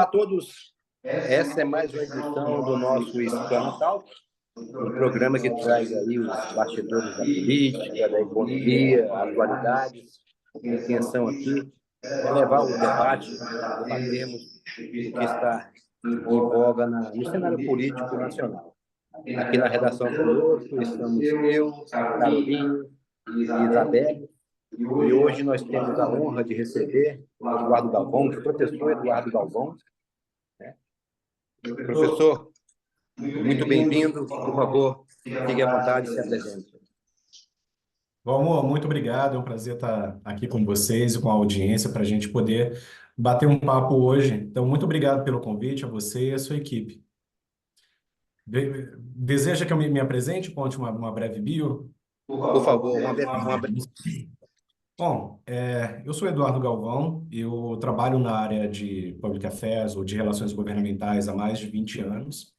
a todos. Essa é mais uma edição do nosso Hispano Talk, um programa que traz aí os bastidores da política, da economia, atualidades. A intenção aqui é levar o debate, debatermos o que está em voga no cenário político nacional. Aqui na redação conosco estamos eu, Caroline e Isabelle. E hoje nós temos a honra de receber Eduardo Galvão, o professor Eduardo Galvão. Professor, muito bem-vindo. Por favor, fique à vontade e se apresente. Bom, amor, muito obrigado. É um prazer estar aqui com vocês e com a audiência para a gente poder bater um papo hoje. Então, muito obrigado pelo convite a você e a sua equipe. Deseja que eu me apresente, conte uma breve bio? Por favor, Bom, eu sou Eduardo Galvão, eu trabalho na área de Public Affairs ou de Relações Governamentais há mais de 20 anos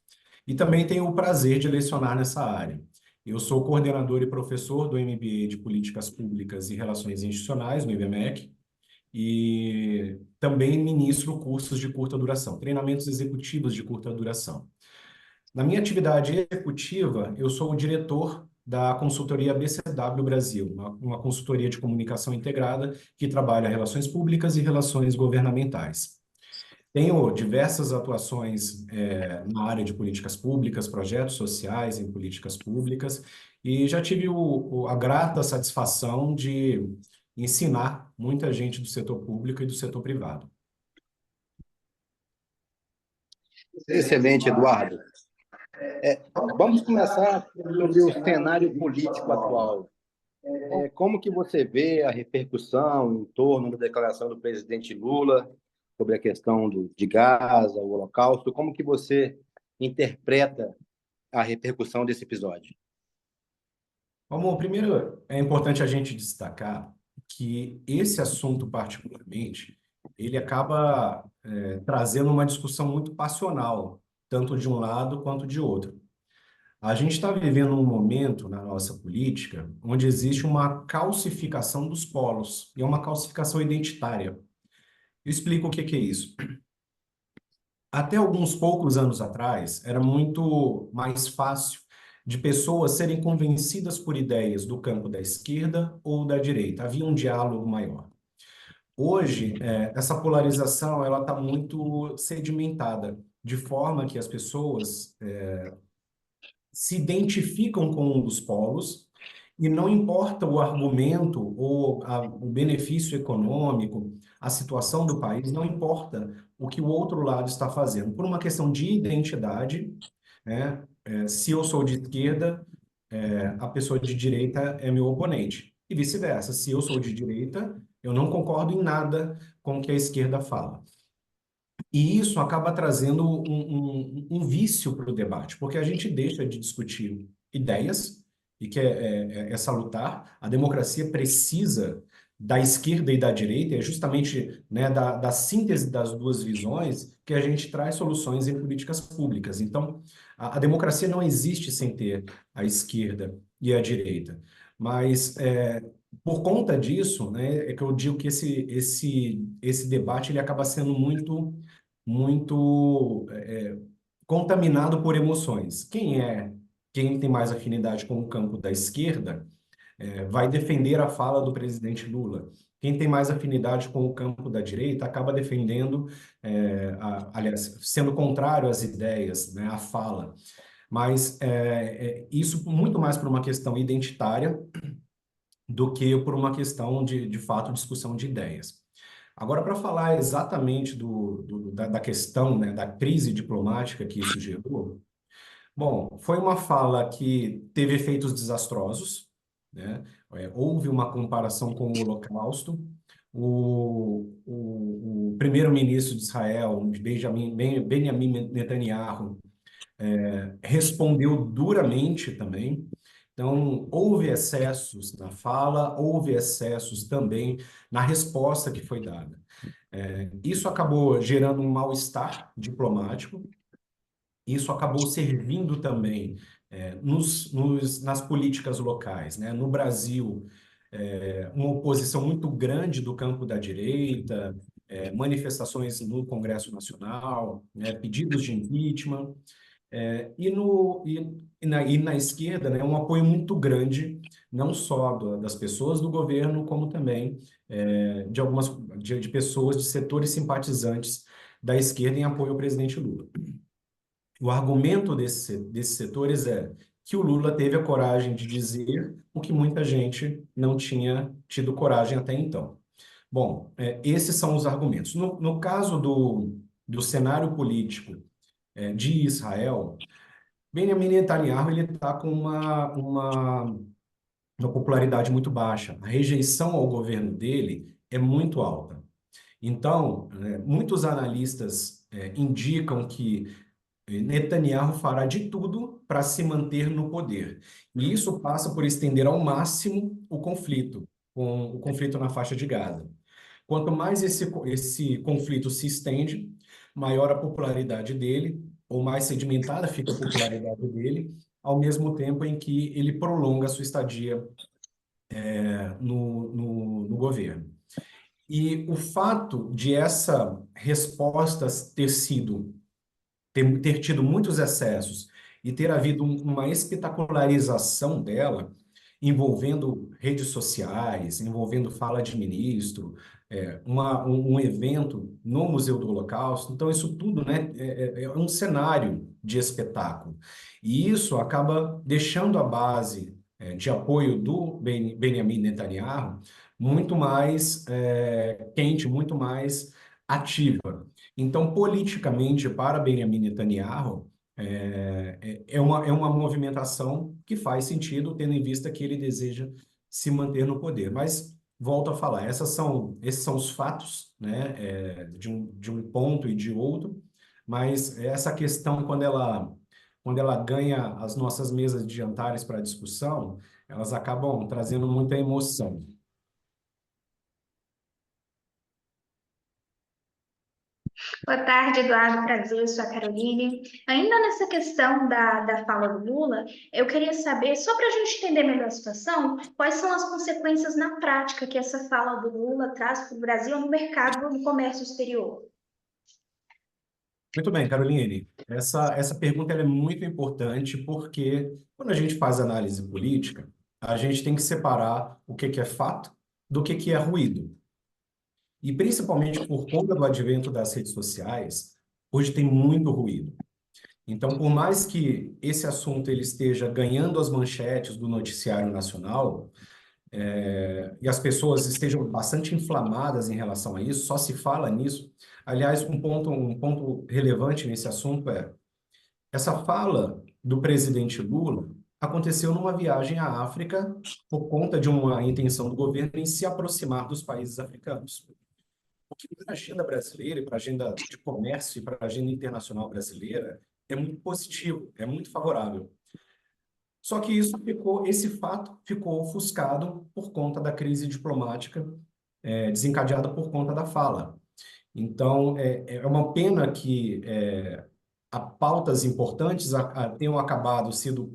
e também tenho o prazer de lecionar nessa área. Eu sou coordenador e professor do MBA de Políticas Públicas e Relações Institucionais no IBMEC e também ministro cursos de curta duração, treinamentos executivos de curta duração. Na minha atividade executiva, eu sou o diretor da consultoria BCW Brasil, uma consultoria de comunicação integrada que trabalha relações públicas e relações governamentais. Tenho diversas atuações na área de políticas públicas, projetos sociais em políticas públicas, e já tive a grata satisfação de ensinar muita gente do setor público e do setor privado. Excelente, Eduardo. Vamos começar sobre o cenário político atual. Como que você vê a repercussão em torno da declaração do presidente Lula sobre a questão de Gaza, o Holocausto? Como que você interpreta a repercussão desse episódio? Bom, primeiro, é importante a gente destacar que esse assunto particularmente, ele acaba trazendo uma discussão muito passional, tanto de um lado quanto de outro. A gente está vivendo um momento na nossa política onde existe uma calcificação dos polos, e é uma calcificação identitária. Eu explico o que é isso. Até alguns poucos anos atrás, era muito mais fácil de pessoas serem convencidas por ideias do campo da esquerda ou da direita. Havia um diálogo maior. Hoje, essa polarização ela está muito sedimentada, de forma que as pessoas se identificam com um dos polos e não importa o argumento ou o benefício econômico, a situação do país, não importa o que o outro lado está fazendo. Por uma questão de identidade, né? Se eu sou de esquerda, a pessoa de direita é meu oponente. E vice-versa. Se eu sou de direita, eu não concordo em nada com o que a esquerda fala. E isso acaba trazendo um vício para o debate, porque a gente deixa de discutir ideias, e que é salutar. A democracia precisa da esquerda e da direita, é justamente, né, da síntese das duas visões que a gente traz soluções em políticas públicas. Então, a democracia não existe sem ter a esquerda e a direita. Mas, por conta disso, né, é que eu digo que esse debate ele acaba sendo muito contaminado por emoções. Quem tem mais afinidade com o campo da esquerda vai defender a fala do presidente Lula. Quem tem mais afinidade com o campo da direita acaba defendendo, aliás, sendo contrário às ideias, né, à fala. Mas isso muito mais por uma questão identitária do que por uma questão de fato, discussão de ideias. Agora, para falar exatamente da questão, né, da crise diplomática que isso gerou, bom, foi uma fala que teve efeitos desastrosos, né? Houve uma comparação com o Holocausto. O primeiro-ministro de Israel, Benjamin Netanyahu, respondeu duramente também. Então, houve excessos na fala, houve excessos também na resposta que foi dada. Isso acabou gerando um mal-estar diplomático, isso acabou servindo também nas políticas locais, né? No Brasil, uma oposição muito grande do campo da direita, manifestações no Congresso Nacional, né, pedidos de impeachment, e na esquerda, né, um apoio muito grande, não só das pessoas do governo, como também de pessoas, de setores simpatizantes da esquerda em apoio ao presidente Lula. O argumento desses setores é que o Lula teve a coragem de dizer o que muita gente não tinha tido coragem até então. Bom, esses são os argumentos. No caso do cenário político de Israel, Benjamin Netanyahu ele está com uma popularidade muito baixa. A rejeição ao governo dele é muito alta. Então, muitos analistas indicam que Netanyahu fará de tudo para se manter no poder. E isso passa por estender ao máximo o conflito na faixa de Gaza. Quanto mais esse conflito se estende, maior a popularidade dele, ou mais sedimentada fica a popularidade dele, ao mesmo tempo em que ele prolonga a sua estadia no governo. E o fato de essa resposta ter tido muitos excessos e ter havido uma espetacularização dela, envolvendo redes sociais, envolvendo fala de ministro, um evento no Museu do Holocausto. Então, isso tudo, né, é um cenário de espetáculo. E isso acaba deixando a base de apoio do Benjamin Netanyahu muito mais quente, muito mais ativa. Então, politicamente, para Benjamin Netanyahu, é uma movimentação que faz sentido, tendo em vista que ele deseja se manter no poder. Mas, volto a falar, esses são os fatos, né, de um ponto e de outro, mas essa questão, quando ela ganha as nossas mesas de jantares para discussão, elas acabam trazendo muita emoção. Boa tarde, Eduardo. Prazer, eu sou a Caroline. Ainda nessa questão da fala do Lula, eu queria saber, só para a gente entender melhor a situação, quais são as consequências na prática que essa fala do Lula traz para o Brasil no mercado do comércio exterior. Muito bem, Caroline. Essa pergunta ela é muito importante porque quando a gente faz análise política, a gente tem que separar o que é fato do que é ruído. E principalmente por conta do advento das redes sociais, hoje tem muito ruído. Então, por mais que esse assunto ele esteja ganhando as manchetes do noticiário nacional, e as pessoas estejam bastante inflamadas em relação a isso, só se fala nisso. Aliás, um ponto relevante nesse assunto essa fala do presidente Lula aconteceu numa viagem à África por conta de uma intenção do governo em se aproximar dos países africanos. O que para a agenda brasileira, e para a agenda de comércio e para a agenda internacional brasileira é muito positivo, é muito favorável. Só que esse fato ficou ofuscado por conta da crise diplomática desencadeada por conta da fala. Então, é uma pena que pautas importantes tenham acabado sendo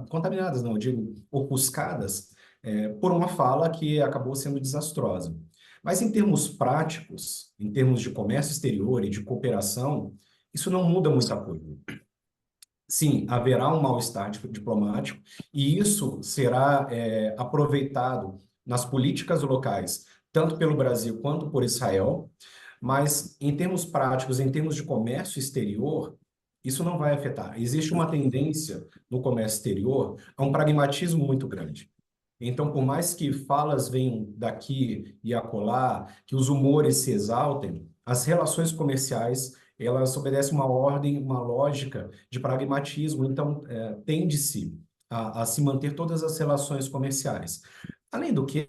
contaminadas, não, eu digo, ofuscadas, por uma fala que acabou sendo desastrosa. Mas em termos práticos, em termos de comércio exterior e de cooperação, isso não muda muita coisa. Sim, haverá um mal-estar diplomático e isso será aproveitado nas políticas locais, tanto pelo Brasil quanto por Israel, mas em termos práticos, em termos de comércio exterior, isso não vai afetar. Existe uma tendência no comércio exterior a um pragmatismo muito grande. Então, por mais que falas venham daqui e acolá, que os humores se exaltem, as relações comerciais elas obedecem uma ordem, uma lógica de pragmatismo. Então, tende-se a se manter todas as relações comerciais. Além do que,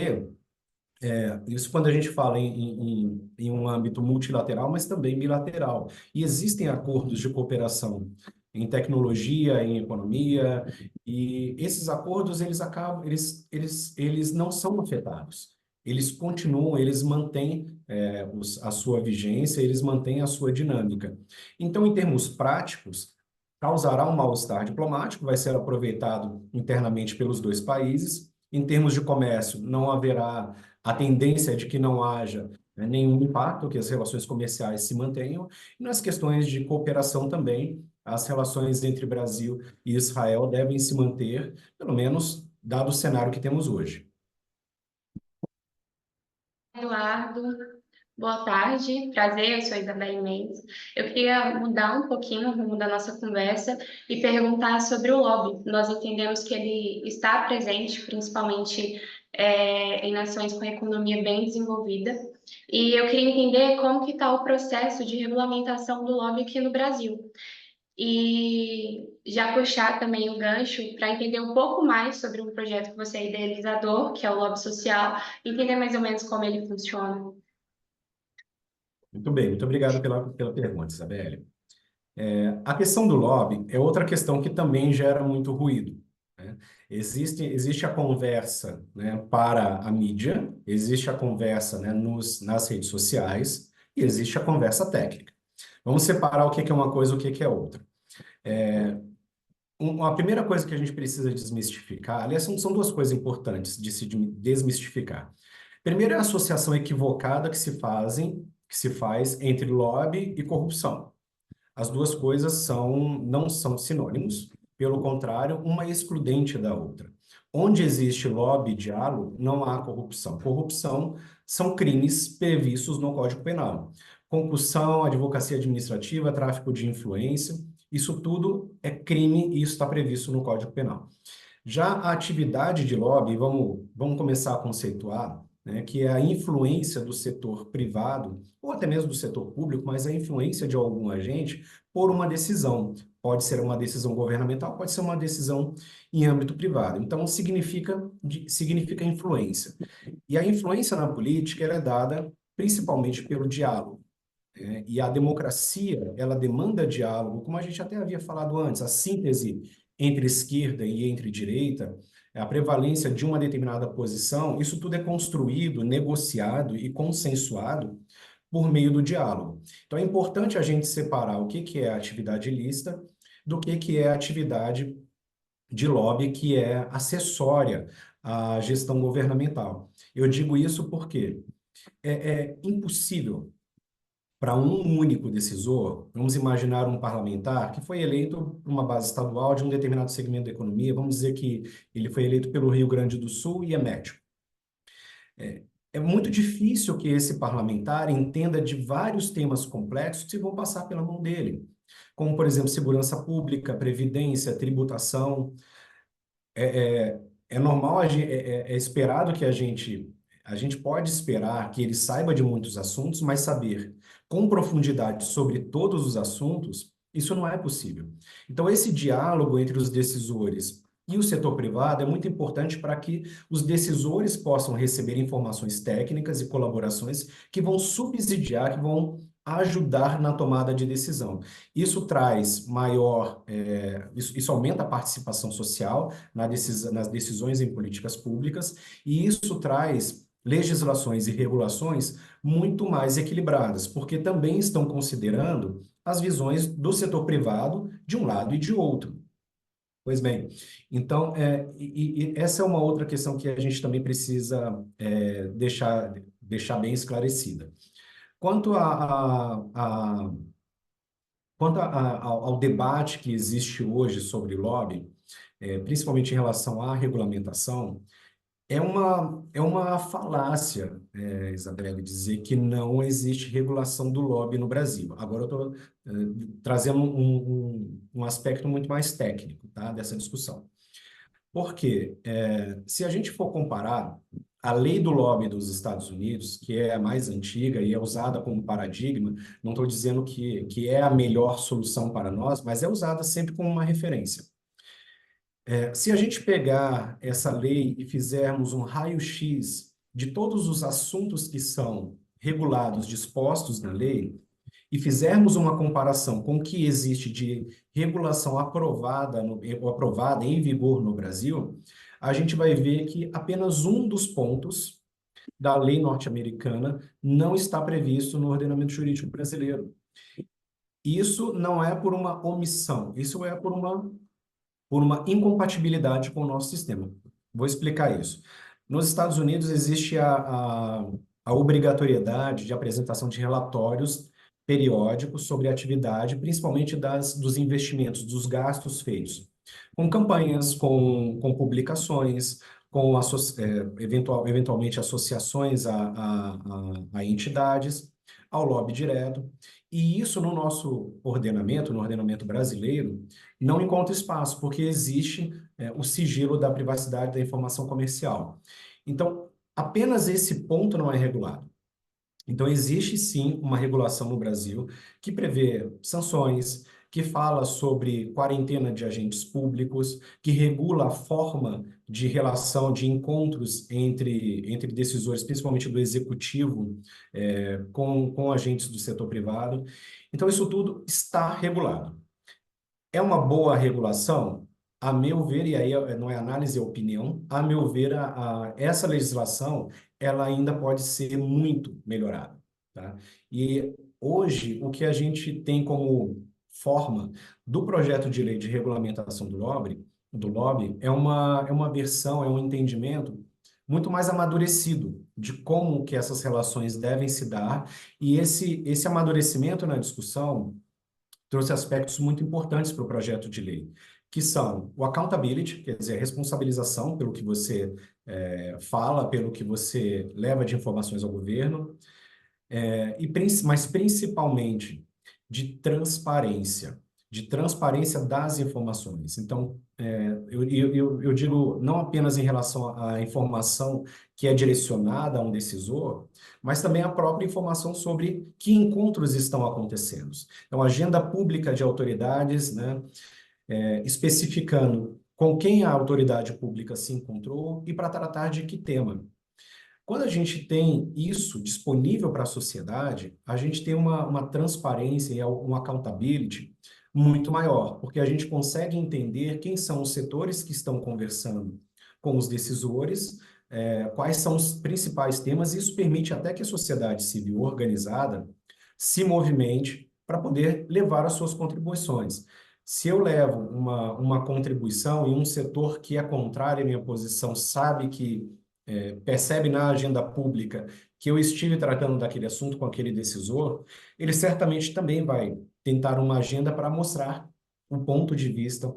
isso quando a gente fala em um âmbito multilateral, mas também bilateral. E existem acordos de cooperação em tecnologia, em economia, e esses acordos, eles não são afetados. Eles continuam, eles mantêm a sua vigência, eles mantêm a sua dinâmica. Então, em termos práticos, causará um mal-estar diplomático, vai ser aproveitado internamente pelos dois países. Em termos de comércio, não haverá a tendência de que não haja né, nenhum impacto, que as relações comerciais se mantenham, e nas questões de cooperação também, as relações entre Brasil e Israel devem se manter, pelo menos dado o cenário que temos hoje. Eduardo, boa tarde, prazer, eu sou a Isabelle Mendes. Eu queria mudar um pouquinho o rumo da nossa conversa e perguntar sobre o lobby. Nós entendemos que ele está presente, principalmente em nações com economia bem desenvolvida, e eu queria entender como que está o processo de regulamentação do lobby aqui no Brasil. E já puxar também o gancho para entender um pouco mais sobre um projeto que você é idealizador, que é o Lobby Social, entender mais ou menos como ele funciona. Muito bem, muito obrigado pela pergunta, Isabelle. A questão do lobby é outra questão que também gera muito ruído, né? Existe a conversa, né, para a mídia, existe a conversa, né, nas redes sociais e existe a conversa técnica. Vamos separar o que é uma coisa e o que é outra. A primeira coisa que a gente precisa desmistificar, aliás, são duas coisas importantes de se desmistificar. Primeiro é a associação equivocada que se faz entre lobby e corrupção. As duas coisas não são sinônimos, pelo contrário, uma é excludente da outra. Onde existe lobby e diálogo, não há corrupção. Corrupção são crimes previstos no Código Penal. Concussão, advocacia administrativa, tráfico de influência, isso tudo é crime e isso está previsto no Código Penal. Já a atividade de lobby, vamos começar a conceituar, né, que é a influência do setor privado, ou até mesmo do setor público, mas a influência de algum agente por uma decisão. Pode ser uma decisão governamental, pode ser uma decisão em âmbito privado. Então, significa influência. E a influência na política ela é dada principalmente pelo diálogo. E a democracia, ela demanda diálogo, como a gente até havia falado antes, a síntese entre esquerda e entre direita, a prevalência de uma determinada posição, isso tudo é construído, negociado e consensuado por meio do diálogo. Então é importante a gente separar o que é a atividade ilícita do que é a atividade de lobby, que é acessória à gestão governamental. Eu digo isso porque é impossível para um único decisor, vamos imaginar um parlamentar que foi eleito por uma base estadual de um determinado segmento da economia, vamos dizer que ele foi eleito pelo Rio Grande do Sul e é médico. É muito difícil que esse parlamentar entenda de vários temas complexos que vão passar pela mão dele, como, por exemplo, segurança pública, previdência, tributação. É normal, é esperado que a gente pode esperar que ele saiba de muitos assuntos, mas saber com profundidade sobre todos os assuntos, isso não é possível. Então, esse diálogo entre os decisores e o setor privado é muito importante para que os decisores possam receber informações técnicas e colaborações que vão subsidiar, que vão ajudar na tomada de decisão. Isso traz isso aumenta a participação social nas decisões em políticas públicas, e isso traz legislações e regulações muito mais equilibradas, porque também estão considerando as visões do setor privado de um lado e de outro. Pois bem, então, essa é uma outra questão que a gente também precisa deixar bem esclarecida. Quanto ao debate que existe hoje sobre lobby, principalmente em relação à regulamentação, é uma falácia, Isabelle, dizer que não existe regulação do lobby no Brasil. Agora eu estou trazendo um aspecto muito mais técnico, tá, dessa discussão. Porque se a gente for comparar a lei do lobby dos Estados Unidos, que é a mais antiga e é usada como paradigma, não estou dizendo que é a melhor solução para nós, mas é usada sempre como uma referência. Se a gente pegar essa lei e fizermos um raio-x de todos os assuntos que são regulados, dispostos na lei, e fizermos uma comparação com o que existe de regulação aprovada em vigor no Brasil, a gente vai ver que apenas um dos pontos da lei norte-americana não está previsto no ordenamento jurídico brasileiro. Isso não é por uma omissão, isso é por uma incompatibilidade com o nosso sistema. Vou explicar isso. Nos Estados Unidos existe a obrigatoriedade de apresentação de relatórios periódicos sobre a atividade, principalmente dos investimentos, dos gastos feitos, com campanhas, com publicações, com eventualmente associações a entidades, ao lobby direto. E isso no nosso ordenamento, no ordenamento brasileiro, não encontra espaço, porque existe o sigilo da privacidade da informação comercial. Então, apenas esse ponto não é regulado. Então, existe sim uma regulação no Brasil que prevê sanções, que fala sobre quarentena de agentes públicos, que regula a forma de relação, de encontros entre decisores, principalmente do executivo, com agentes do setor privado. Então, isso tudo está regulado. É uma boa regulação? A meu ver, e aí não é análise, é opinião, a meu ver, essa legislação ela ainda pode ser muito melhorada, tá? E hoje, o que a gente tem como forma do projeto de lei de regulamentação do lobby é uma versão, é um entendimento muito mais amadurecido de como que essas relações devem se dar, e esse amadurecimento na discussão trouxe aspectos muito importantes para o projeto de lei, que são o accountability, quer dizer, a responsabilização pelo que você fala, pelo que você leva de informações ao governo, mas principalmente de transparência das informações. Então, eu digo não apenas em relação à informação que é direcionada a um decisor, mas também a própria informação sobre que encontros estão acontecendo. Então, agenda pública de autoridades, né, especificando com quem a autoridade pública se encontrou e para tratar de que tema. Quando a gente tem isso disponível para a sociedade, a gente tem uma transparência e um accountability muito maior, porque a gente consegue entender quem são os setores que estão conversando com os decisores, quais são os principais temas, e isso permite até que a sociedade civil organizada se movimente para poder levar as suas contribuições. Se eu levo uma contribuição e um setor que é contrário à minha posição sabe que percebe na agenda pública que eu estive tratando daquele assunto com aquele decisor, ele certamente também vai tentar uma agenda para mostrar o ponto de vista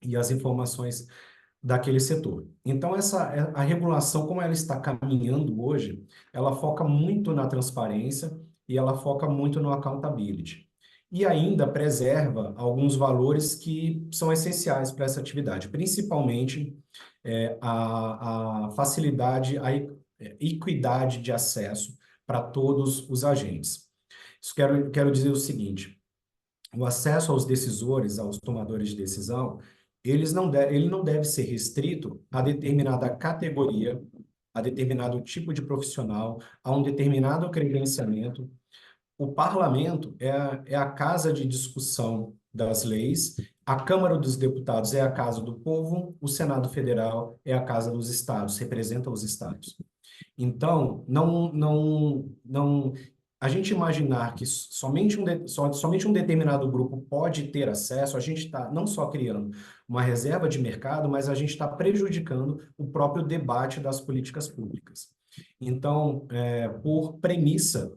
e as informações daquele setor. Então, a regulação, como ela está caminhando hoje, ela foca muito na transparência e ela foca muito no accountability. E ainda preserva alguns valores que são essenciais para essa atividade, principalmente a facilidade, a equidade de acesso para todos os agentes. Isso quero dizer o seguinte: o acesso aos decisores, aos tomadores de decisão, ele não deve ser restrito a determinada categoria, a determinado tipo de profissional, a um determinado credenciamento. O parlamento é a casa de discussão das leis, a Câmara dos Deputados é a casa do povo, o Senado Federal é a casa dos estados, representa os estados. Então, a gente imaginar que somente um determinado grupo pode ter acesso, a gente está não só criando uma reserva de mercado, mas a gente está prejudicando o próprio debate das políticas públicas. Então, por premissa,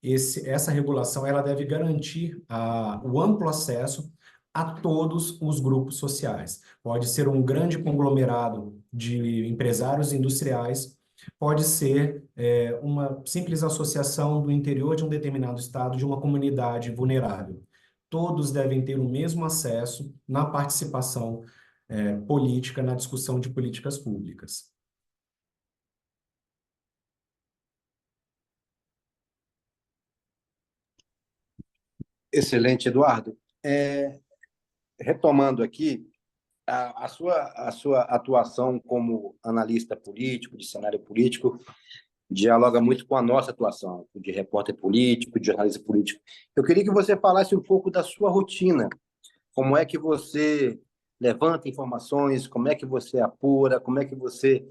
essa regulação ela deve garantir o amplo acesso a todos os grupos sociais. Pode ser um grande conglomerado de empresários industriais, pode ser uma simples associação do interior de um determinado estado, de uma comunidade vulnerável. Todos devem ter o mesmo acesso na participação política, na discussão de políticas públicas. Excelente, Eduardo. Retomando aqui, a sua atuação como analista político, de cenário político, dialoga muito com a nossa atuação, de repórter político, de jornalista político. Eu queria que você falasse um pouco da sua rotina, como é que você levanta informações, como é que você apura, como é que você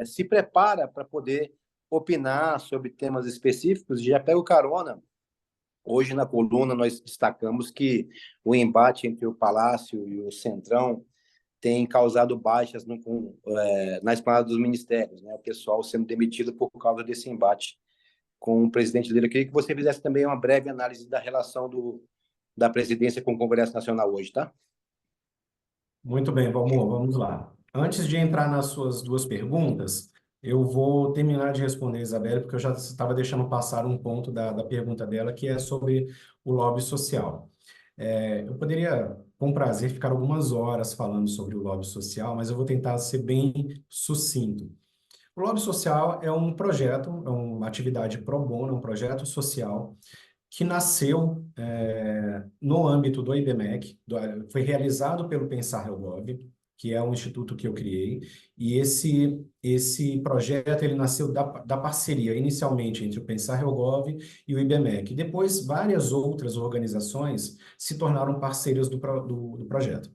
se prepara para poder opinar sobre temas específicos. Já pego carona. Hoje, na coluna, nós destacamos que o embate entre o Palácio e o Centrão tem causado baixas na esplanada dos ministérios, né? O pessoal sendo demitido por causa desse embate com o presidente dele. Eu queria que você fizesse também uma breve análise da relação da presidência com o Congresso Nacional hoje, tá? Muito bem, vamos lá. Antes de entrar nas suas duas perguntas, eu vou terminar de responder a Isabela, porque eu já estava deixando passar um ponto da pergunta dela, que é sobre o lobby social. Eu poderia, com prazer, ficar algumas horas falando sobre o lobby social, mas eu vou tentar ser bem sucinto. O lobby social é um projeto, é uma atividade pro bono, é um projeto social que nasceu no âmbito do IBMEC, foi realizado pelo Pensar Reugov, que é um instituto que eu criei, e esse projeto ele nasceu da parceria inicialmente entre o Pensar Reugov e o IBMEC. Depois, várias outras organizações se tornaram parceiras do projeto.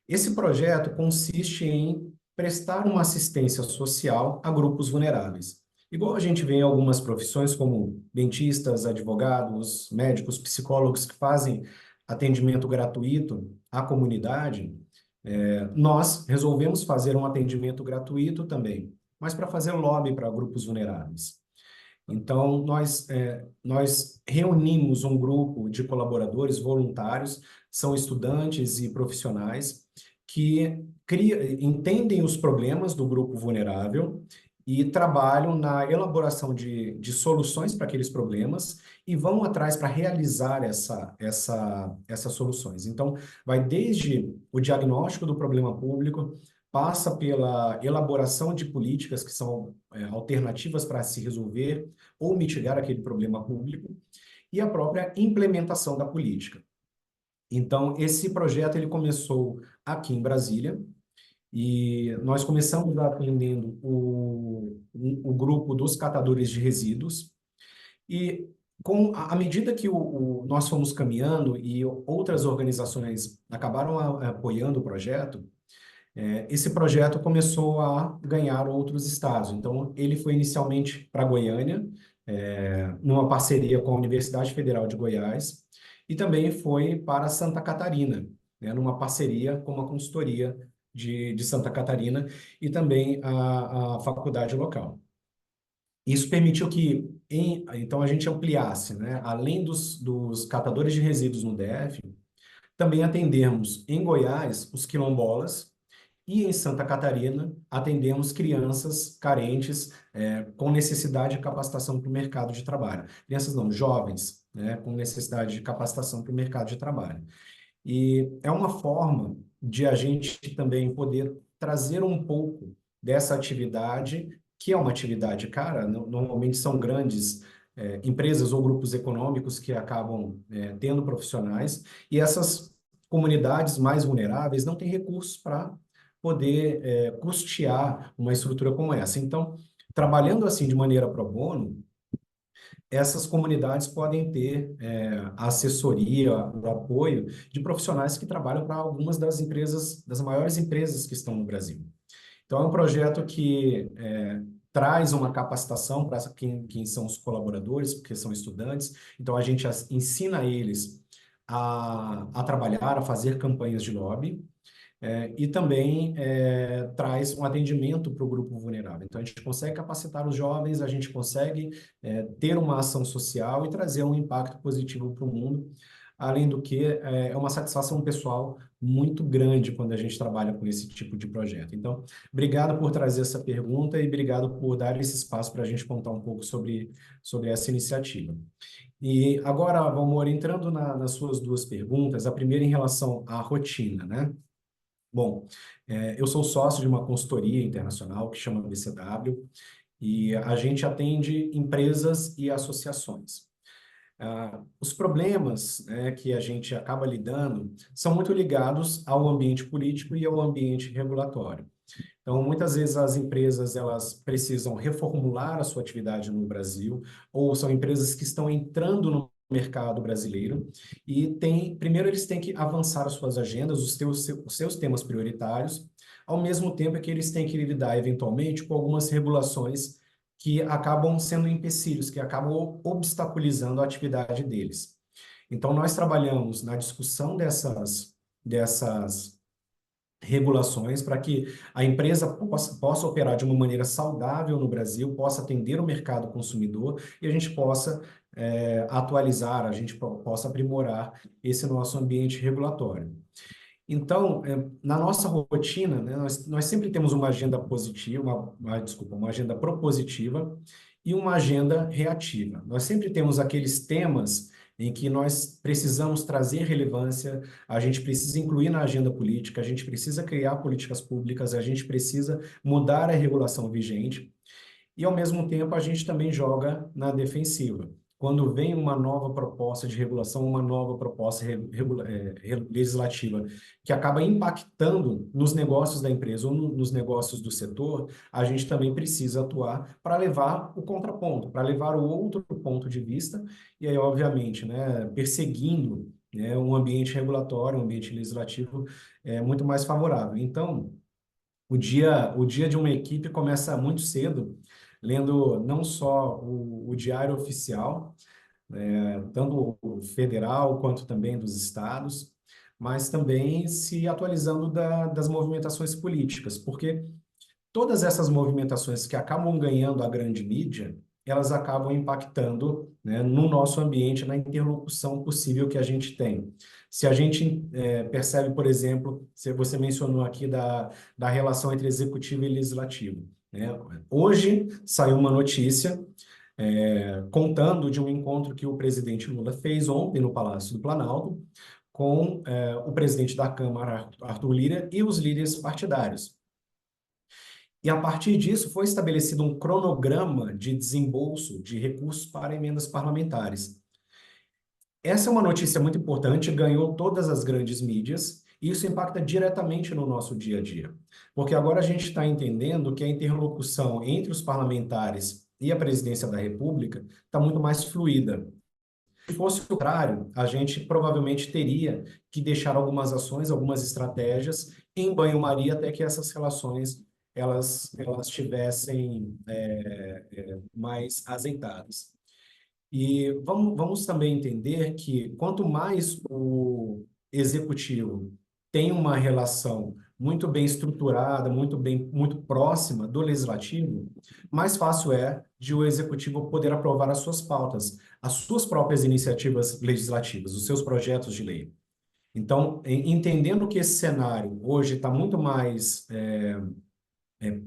Esse projeto consiste em prestar uma assistência social a grupos vulneráveis. Igual a gente vê em algumas profissões, como dentistas, advogados, médicos, psicólogos, que fazem atendimento gratuito à comunidade, nós resolvemos fazer um atendimento gratuito também, mas para fazer lobby para grupos vulneráveis. Então, nós reunimos um grupo de colaboradores voluntários, são estudantes e profissionais, que entendem os problemas do grupo vulnerável e trabalham na elaboração de soluções para aqueles problemas e vão atrás para realizar essas soluções. Então, vai desde o diagnóstico do problema público, passa pela elaboração de políticas que são alternativas para se resolver ou mitigar aquele problema público e a própria implementação da política. Então, esse projeto ele começou aqui em Brasília e nós começamos atendendo o grupo dos catadores de resíduos e à medida que nós fomos caminhando e outras organizações acabaram apoiando o projeto, esse projeto começou a ganhar outros estados. Então, ele foi inicialmente para Goiânia, numa parceria com a Universidade Federal de Goiás, e também foi para Santa Catarina, né, numa parceria com uma consultoria de Santa Catarina e também a faculdade local. Isso permitiu que, então, a gente ampliasse, né, além dos catadores de resíduos no DF, também atendermos em Goiás os quilombolas, e em Santa Catarina, atendemos crianças carentes com necessidade de capacitação para o mercado de trabalho. Crianças não, jovens, né, com necessidade de capacitação para o mercado de trabalho. E é uma forma de a gente também poder trazer um pouco dessa atividade, que é uma atividade cara, normalmente são grandes empresas ou grupos econômicos que acabam tendo profissionais, e essas comunidades mais vulneráveis não têm recursos para poder custear uma estrutura como essa. Então, trabalhando assim de maneira pro bono, essas comunidades podem ter a assessoria, o apoio de profissionais que trabalham para algumas das empresas, das maiores empresas que estão no Brasil. Então, é um projeto que traz uma capacitação para quem são os colaboradores, porque são estudantes. Então, a gente ensina eles a trabalhar, a fazer campanhas de lobby, e também traz um atendimento para o grupo vulnerável. Então, a gente consegue capacitar os jovens, a gente consegue ter uma ação social e trazer um impacto positivo para o mundo, além do que é uma satisfação pessoal muito grande quando a gente trabalha com esse tipo de projeto. Então, obrigado por trazer essa pergunta e obrigado por dar esse espaço para a gente contar um pouco sobre essa iniciativa. E agora, Valmor, entrando nas suas duas perguntas, a primeira em relação à rotina, né? Bom, eu sou sócio de uma consultoria internacional que chama BCW e a gente atende empresas e associações. Os problemas, né, que a gente acaba lidando são muito ligados ao ambiente político e ao ambiente regulatório. Então, muitas vezes as empresas elas precisam reformular a sua atividade no Brasil, ou são empresas que estão entrando no mercado brasileiro e primeiro eles têm que avançar as suas agendas, os seus temas prioritários, ao mesmo tempo que eles têm que lidar eventualmente com algumas regulações que acabam sendo empecilhos, que acabam obstaculizando a atividade deles. Então, nós trabalhamos na discussão dessas regulações para que a empresa possa operar de uma maneira saudável no Brasil, possa atender o mercado consumidor e a gente possa atualizar, a gente possa aprimorar esse nosso ambiente regulatório. Então, na nossa rotina, né, nós sempre temos uma agenda positiva, uma agenda propositiva e uma agenda reativa. Nós sempre temos aqueles temas em que nós precisamos trazer relevância, a gente precisa incluir na agenda política, a gente precisa criar políticas públicas, a gente precisa mudar a regulação vigente e, ao mesmo tempo, a gente também joga na defensiva. Quando vem uma nova proposta de regulação, uma nova proposta legislativa que acaba impactando nos negócios da empresa ou nos negócios do setor, a gente também precisa atuar para levar o contraponto, para levar o outro ponto de vista, e aí, obviamente, né, perseguindo, né, um ambiente regulatório, um ambiente legislativo muito mais favorável. Então, o dia de uma equipe começa muito cedo, lendo não só o diário oficial, tanto o federal quanto também dos estados, mas também se atualizando das movimentações políticas, porque todas essas movimentações que acabam ganhando a grande mídia, elas acabam impactando, né, no nosso ambiente, na interlocução possível que a gente tem. Se a gente percebe, por exemplo, você mencionou aqui da relação entre executivo e legislativo, né? Hoje saiu uma notícia contando de um encontro que o presidente Lula fez ontem no Palácio do Planalto com o presidente da Câmara, Arthur Lira, e os líderes partidários. E a partir disso foi estabelecido um cronograma de desembolso de recursos para emendas parlamentares. Essa é uma notícia muito importante, ganhou todas as grandes mídias, e isso impacta diretamente no nosso dia a dia. Porque agora a gente está entendendo que a interlocução entre os parlamentares e a presidência da República está muito mais fluida. Se fosse o contrário, a gente provavelmente teria que deixar algumas ações, algumas estratégias em banho-maria até que essas relações elas estivessem mais azeitadas. E vamos também entender que quanto mais o executivo tem uma relação muito bem estruturada, muito próxima do legislativo, mais fácil é de o executivo poder aprovar as suas pautas, as suas próprias iniciativas legislativas, os seus projetos de lei. Então, entendendo que esse cenário hoje está muito mais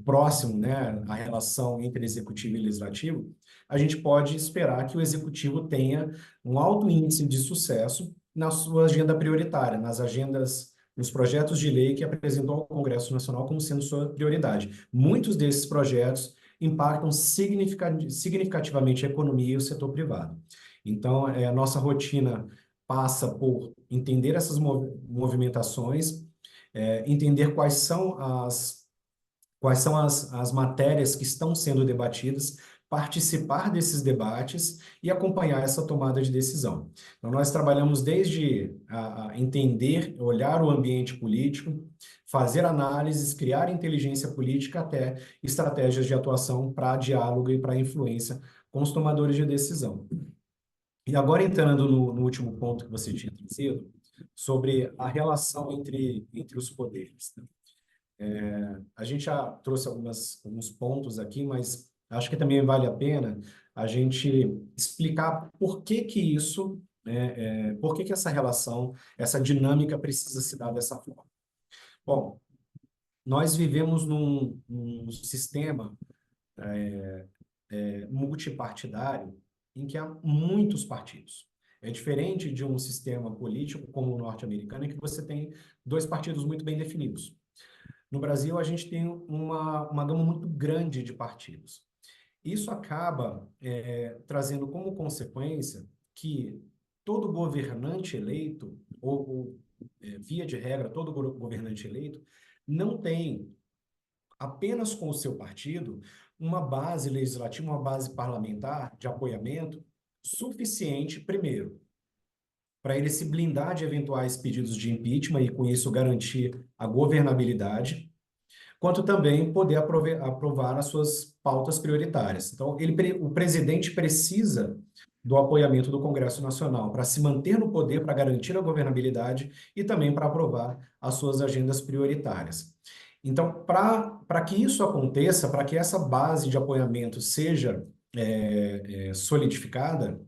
próximo, né, a relação entre executivo e legislativo, a gente pode esperar que o executivo tenha um alto índice de sucesso na sua agenda prioritária, nos projetos de lei que apresentou ao Congresso Nacional como sendo sua prioridade. Muitos desses projetos impactam significativamente a economia e o setor privado. Então, a nossa rotina passa por entender essas movimentações, entender quais são as matérias que estão sendo debatidas, participar desses debates e acompanhar essa tomada de decisão. Então, nós trabalhamos desde entender, olhar o ambiente político, fazer análises, criar inteligência política, até estratégias de atuação para diálogo e para influência com os tomadores de decisão. E agora, entrando no último ponto que você tinha trazido, sobre a relação entre os poderes, né? A gente já trouxe alguns pontos aqui, mas acho que também vale a pena a gente explicar por que isso, por que essa relação, essa dinâmica precisa se dar dessa forma. Bom, nós vivemos num sistema multipartidário em que há muitos partidos. É diferente de um sistema político como o norte-americano, em que você tem 2 partidos muito bem definidos. No Brasil, a gente tem uma gama muito grande de partidos. Isso acaba trazendo como consequência que todo governante eleito, via de regra, todo governante eleito, não tem, apenas com o seu partido, uma base legislativa, uma base parlamentar de apoiamento suficiente, primeiro, para ele se blindar de eventuais pedidos de impeachment e, com isso, garantir a governabilidade, quanto também poder aprovar as suas pautas prioritárias. Então, o presidente precisa do apoiamento do Congresso Nacional, para se manter no poder, para garantir a governabilidade e também para aprovar as suas agendas prioritárias. Então, para que isso aconteça, para que essa base de apoiamento seja solidificada,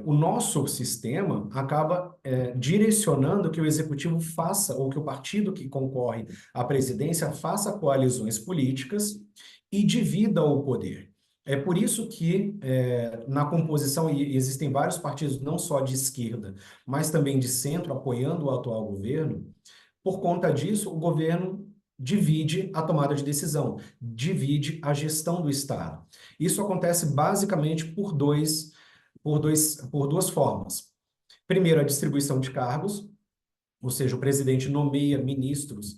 o nosso sistema acaba direcionando que o executivo faça, ou que o partido que concorre à presidência faça coalizões políticas e divida o poder. É por isso que na composição, e existem vários partidos, não só de esquerda, mas também de centro, apoiando o atual governo. Por conta disso, o governo divide a tomada de decisão, divide a gestão do Estado. Isso acontece basicamente por duas formas. Primeiro, a distribuição de cargos, ou seja, o presidente nomeia ministros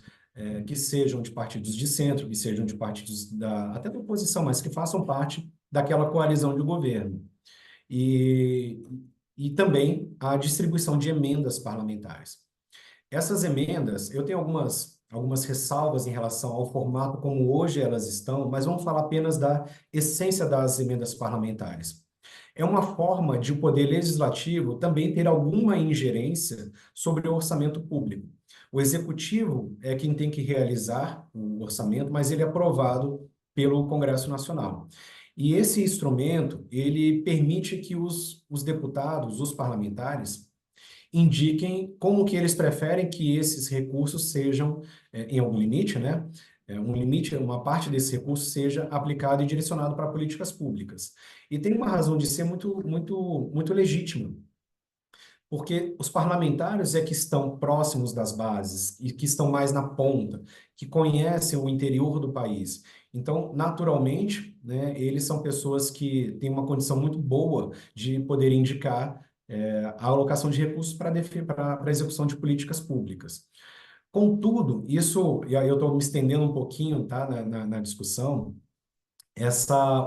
que sejam de partidos de centro, que sejam de partidos até da oposição, mas que façam parte daquela coalizão de governo. E também a distribuição de emendas parlamentares. Essas emendas, eu tenho algumas ressalvas em relação ao formato como hoje elas estão, mas vamos falar apenas da essência das emendas parlamentares. É uma forma de o poder legislativo também ter alguma ingerência sobre o orçamento público. O executivo é quem tem que realizar o orçamento, mas ele é aprovado pelo Congresso Nacional. E esse instrumento, ele permite que os deputados, os parlamentares, indiquem como que eles preferem que esses recursos sejam, em algum limite, né? Um limite, uma parte desse recurso seja aplicado e direcionado para políticas públicas. E tem uma razão de ser muito legítima, porque os parlamentares é que estão próximos das bases e que estão mais na ponta, que conhecem o interior do país. Então, naturalmente, né, eles são pessoas que têm uma condição muito boa de poder indicar a alocação de recursos para a execução de políticas públicas. Contudo, isso, e aí eu estou me estendendo um pouquinho, tá, na discussão,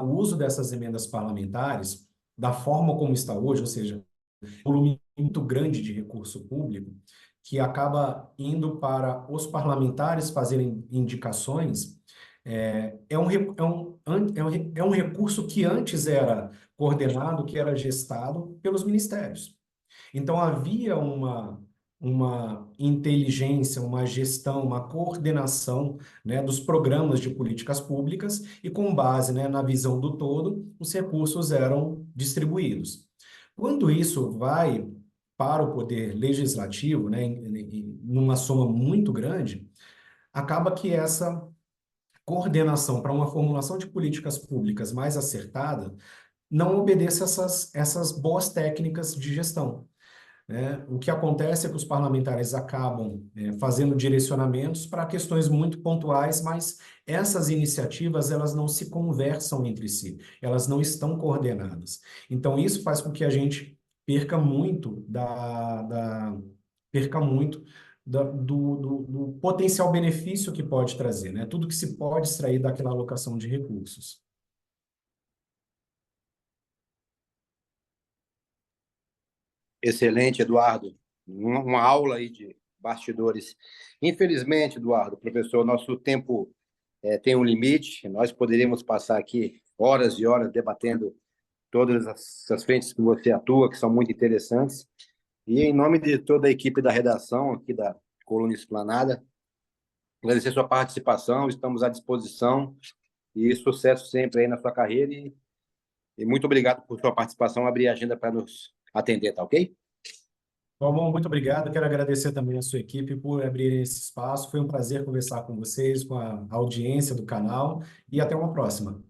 o uso dessas emendas parlamentares, da forma como está hoje, ou seja, um volume muito grande de recurso público, que acaba indo para os parlamentares fazerem indicações, é um recurso que antes era coordenado, que era gestado pelos ministérios. Então, havia uma inteligência, uma gestão, uma coordenação, né, dos programas de políticas públicas e, com base, né, na visão do todo, os recursos eram distribuídos. Quando isso vai para o poder legislativo, né, numa soma muito grande, acaba que essa coordenação para uma formulação de políticas públicas mais acertada não obedece essas boas técnicas de gestão. O que acontece é que os parlamentares acabam fazendo direcionamentos para questões muito pontuais, mas essas iniciativas elas não se conversam entre si, elas não estão coordenadas. Então, isso faz com que a gente perca muito do potencial benefício que pode trazer, né? Tudo que se pode extrair daquela alocação de recursos. Excelente, Eduardo. Uma aula aí de bastidores. Infelizmente, Eduardo, professor, nosso tempo tem um limite. Nós poderíamos passar aqui horas e horas debatendo todas essas frentes que você atua, que são muito interessantes. E em nome de toda a equipe da redação aqui da Coluna Explanada, agradecer sua participação, estamos à disposição e sucesso sempre aí na sua carreira e muito obrigado por sua participação, abrir a agenda para nos atender, tá ok? Bom, muito obrigado. Quero agradecer também a sua equipe por abrir esse espaço. Foi um prazer conversar com vocês, com a audiência do canal e até uma próxima.